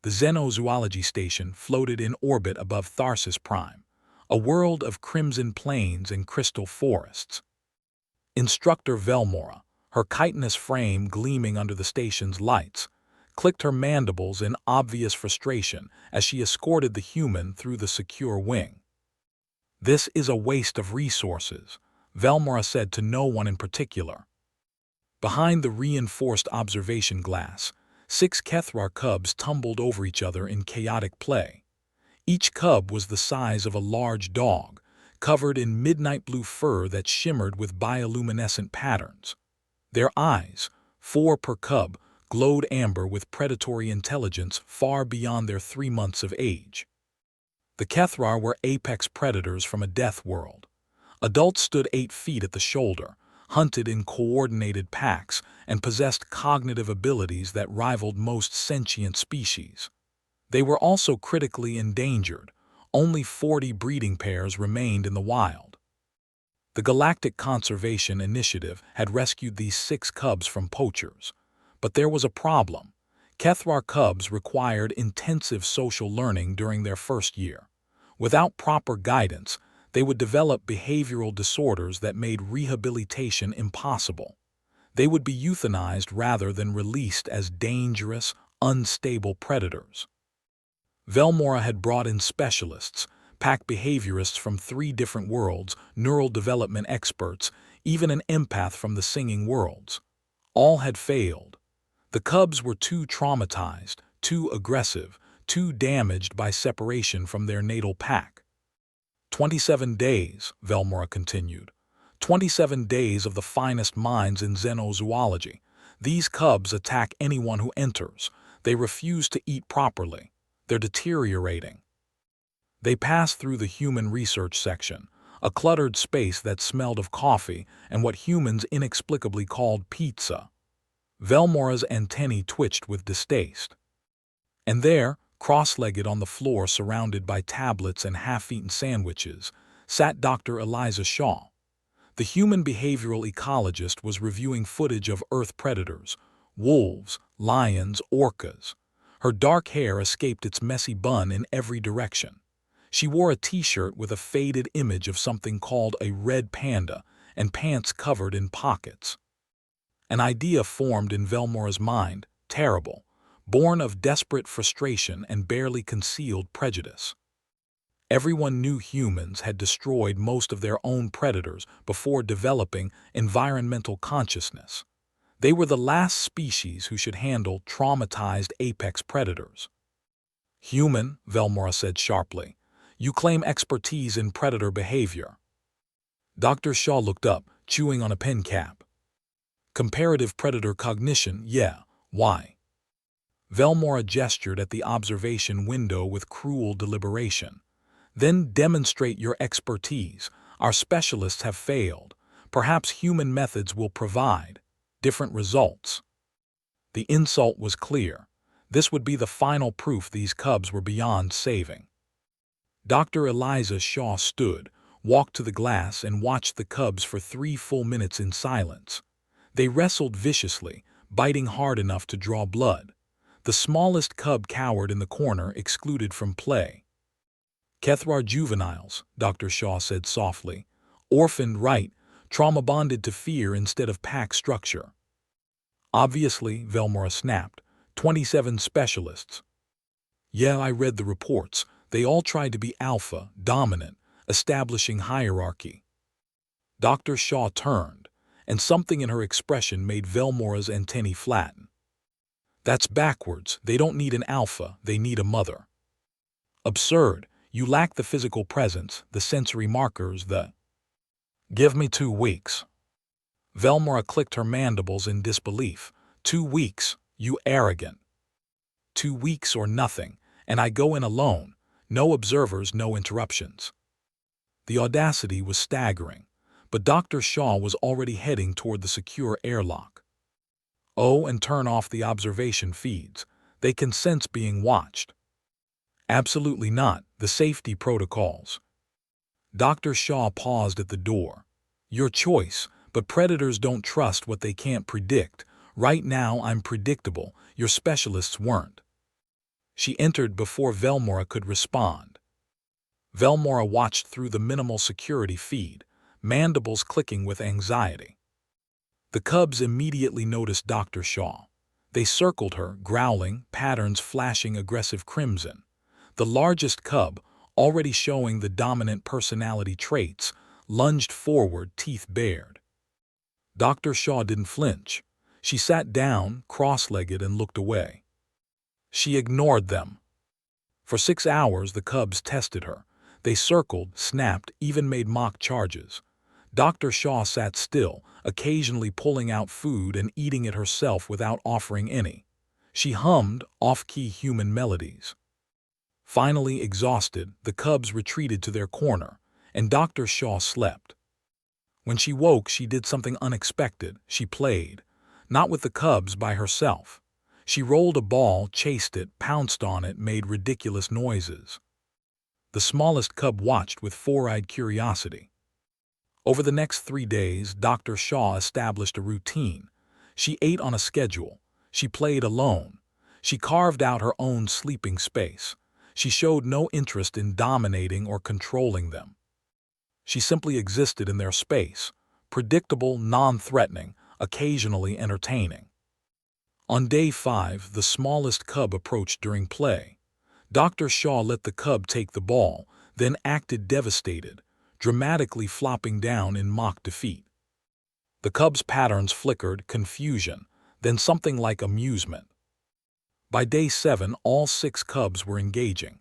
the xenozoology station floated in orbit above Tharsis Prime, a world of crimson plains and crystal forests. Instructor Velmora, her chitinous frame gleaming under the station's lights, clicked her mandibles in obvious frustration as she escorted the human through the secure wing. "This is a waste of resources," Velmora said to no one in particular. Behind the reinforced observation glass, 6 Kthra cubs tumbled over each other in chaotic play. Each cub was the size of a large dog, covered in midnight blue fur that shimmered with bioluminescent patterns. Their eyes, 4 per cub, glowed amber with predatory intelligence far beyond their 3 months of age. The Kthra were apex predators from a death world. Adults stood 8 feet at the shoulder, hunted in coordinated packs, and possessed cognitive abilities that rivaled most sentient species. They were also critically endangered. Only 40 breeding pairs remained in the wild. The Galactic Conservation Initiative had rescued these 6 cubs from poachers. But there was a problem. Kthra cubs required intensive social learning during their first year. Without proper guidance, they would develop behavioral disorders that made rehabilitation impossible. They would be euthanized rather than released as dangerous, unstable predators. Velmora had brought in specialists, pack behaviorists from 3 different worlds, neural development experts, even an empath from the Singing Worlds. All had failed. The cubs were too traumatized, too aggressive, too damaged by separation from their natal pack. 27 days, Velmora continued. 27 days of the finest minds in xenozoology. These cubs attack anyone who enters. They refuse to eat properly. They're deteriorating. They passed through the human research section, a cluttered space that smelled of coffee and what humans inexplicably called pizza. Velmora's antennae twitched with distaste. And there, cross-legged on the floor surrounded by tablets and half-eaten sandwiches, sat Dr. Eliza Shaw. The human behavioral ecologist was reviewing footage of Earth predators, wolves, lions, orcas. Her dark hair escaped its messy bun in every direction. She wore a t-shirt with a faded image of something called a red panda and pants covered in pockets. An idea formed in Velmora's mind, terrible, born of desperate frustration and barely concealed prejudice. Everyone knew humans had destroyed most of their own predators before developing environmental consciousness. They were the last species who should handle traumatized apex predators. "Human," Velmora said sharply, "you claim expertise in predator behavior." Dr. Shaw looked up, chewing on a pen cap. "Comparative predator cognition, yeah, why?" Velmora gestured at the observation window with cruel deliberation. "Then demonstrate your expertise. Our specialists have failed. Perhaps human methods will provide different results." The insult was clear. This would be the final proof these cubs were beyond saving. Dr. Eliza Shaw stood, walked to the glass, and watched the cubs for 3 full minutes in silence. They wrestled viciously, biting hard enough to draw blood. The smallest cub cowered in the corner, excluded from play. "Kthra juveniles," Dr. Shaw said softly. "Orphaned right, trauma-bonded to fear instead of pack structure." "Obviously," Velmora snapped. 27 specialists." "Yeah, I read the reports. They all tried to be alpha, dominant, establishing hierarchy." Dr. Shaw turned, and something in her expression made Velmora's antennae flatten. "That's backwards. They don't need an alpha, they need a mother." "Absurd. You lack the physical presence, the sensory markers, the—" "Give me 2 weeks." Velmora clicked her mandibles in disbelief. 2 weeks, you arrogant. 2 weeks or nothing, and I go in alone. No observers, no interruptions. The audacity was staggering, but Dr. Shaw was already heading toward the secure airlock. "Oh, and turn off the observation feeds. They can sense being watched." "Absolutely not. The safety protocols." Dr. Shaw paused at the door. "Your choice, but predators don't trust what they can't predict. Right now I'm predictable. Your specialists weren't." She entered before Velmora could respond. Velmora watched through the minimal security feed, mandibles clicking with anxiety. The cubs immediately noticed Dr. Shaw. They circled her, growling, patterns flashing aggressive crimson. The largest cub, already showing the dominant personality traits, lunged forward, teeth bared. Dr. Shaw didn't flinch. She sat down, cross-legged, and looked away. She ignored them. For 6 hours, the cubs tested her. They circled, snapped, even made mock charges. Dr. Shaw sat still, occasionally pulling out food and eating it herself without offering any. She hummed off-key human melodies. Finally exhausted, the cubs retreated to their corner, and Dr. Shaw slept. When she woke, she did something unexpected. She played. Not with the cubs, by herself. She rolled a ball, chased it, pounced on it, made ridiculous noises. The smallest cub watched with four-eyed curiosity. Over the next 3 days, Dr. Shaw established a routine. She ate on a schedule. She played alone. She carved out her own sleeping space. She showed no interest in dominating or controlling them. She simply existed in their space, predictable, non-threatening, occasionally entertaining. On day 5, the smallest cub approached during play. Dr. Shaw let the cub take the ball, then acted devastated, dramatically flopping down in mock defeat. The cub's patterns flickered, confusion, then something like amusement. By day 7, all 6 cubs were engaging.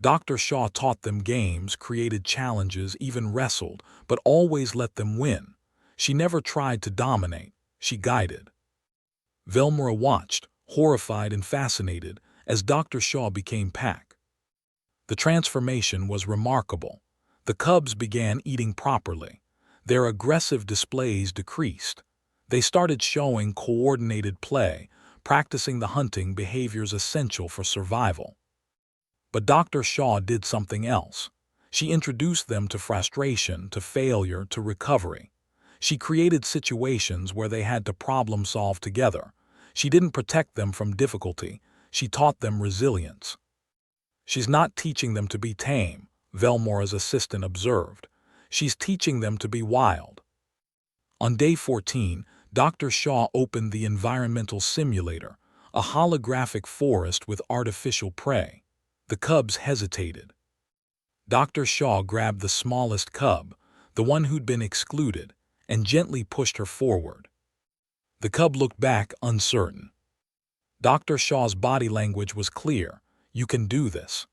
Dr. Shaw taught them games, created challenges, even wrestled, but always let them win. She never tried to dominate, she guided. Velmora watched, horrified and fascinated, as Dr. Shaw became pack. The transformation was remarkable. The cubs began eating properly. Their aggressive displays decreased. They started showing coordinated play, practicing the hunting behaviors essential for survival. But Dr. Shaw did something else. She introduced them to frustration, to failure, to recovery. She created situations where they had to problem solve together. She didn't protect them from difficulty. She taught them resilience. She's not teaching them to be tame, Velmora's assistant observed. She's teaching them to be wild. On day 14, Dr. Shaw opened the environmental simulator, a holographic forest with artificial prey. The cubs hesitated. Dr. Shaw grabbed the smallest cub, the one who'd been excluded, and gently pushed her forward. The cub looked back, uncertain. Dr. Shaw's body language was clear. You can do this.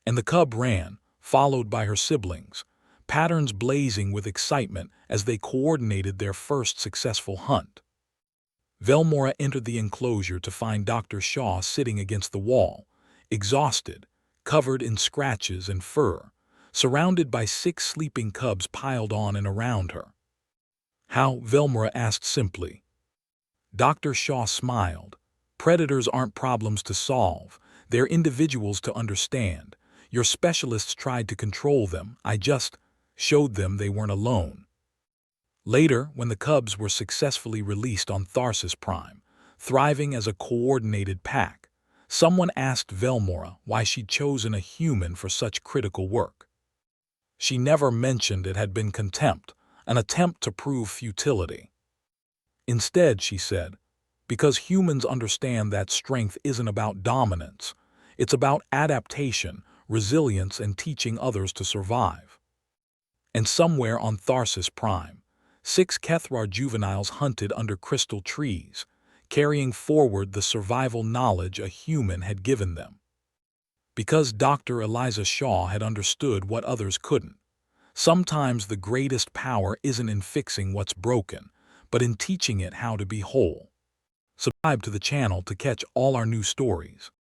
And the cub ran, followed by her siblings, patterns blazing with excitement as they coordinated their first successful hunt. Velmora entered the enclosure to find Dr. Shaw sitting against the wall, exhausted, covered in scratches and fur, surrounded by 6 sleeping cubs piled on and around her. How? Velmora asked simply. Dr. Shaw smiled. Predators aren't problems to solve. They're individuals to understand. Your specialists tried to control them. I just showed them they weren't alone. Later, when the cubs were successfully released on Tharsis Prime, thriving as a coordinated pack, someone asked Velmora why she'd chosen a human for such critical work. She never mentioned it had been contempt, an attempt to prove futility. Instead, she said, because humans understand that strength isn't about dominance, it's about adaptation, resilience, and teaching others to survive. And somewhere on Tharsis Prime, 6 Kthra juveniles hunted under crystal trees, carrying forward the survival knowledge a human had given them. Because Dr. Eliza Shaw had understood what others couldn't. Sometimes the greatest power isn't in fixing what's broken, but in teaching it how to be whole. Subscribe to the channel to catch all our new stories.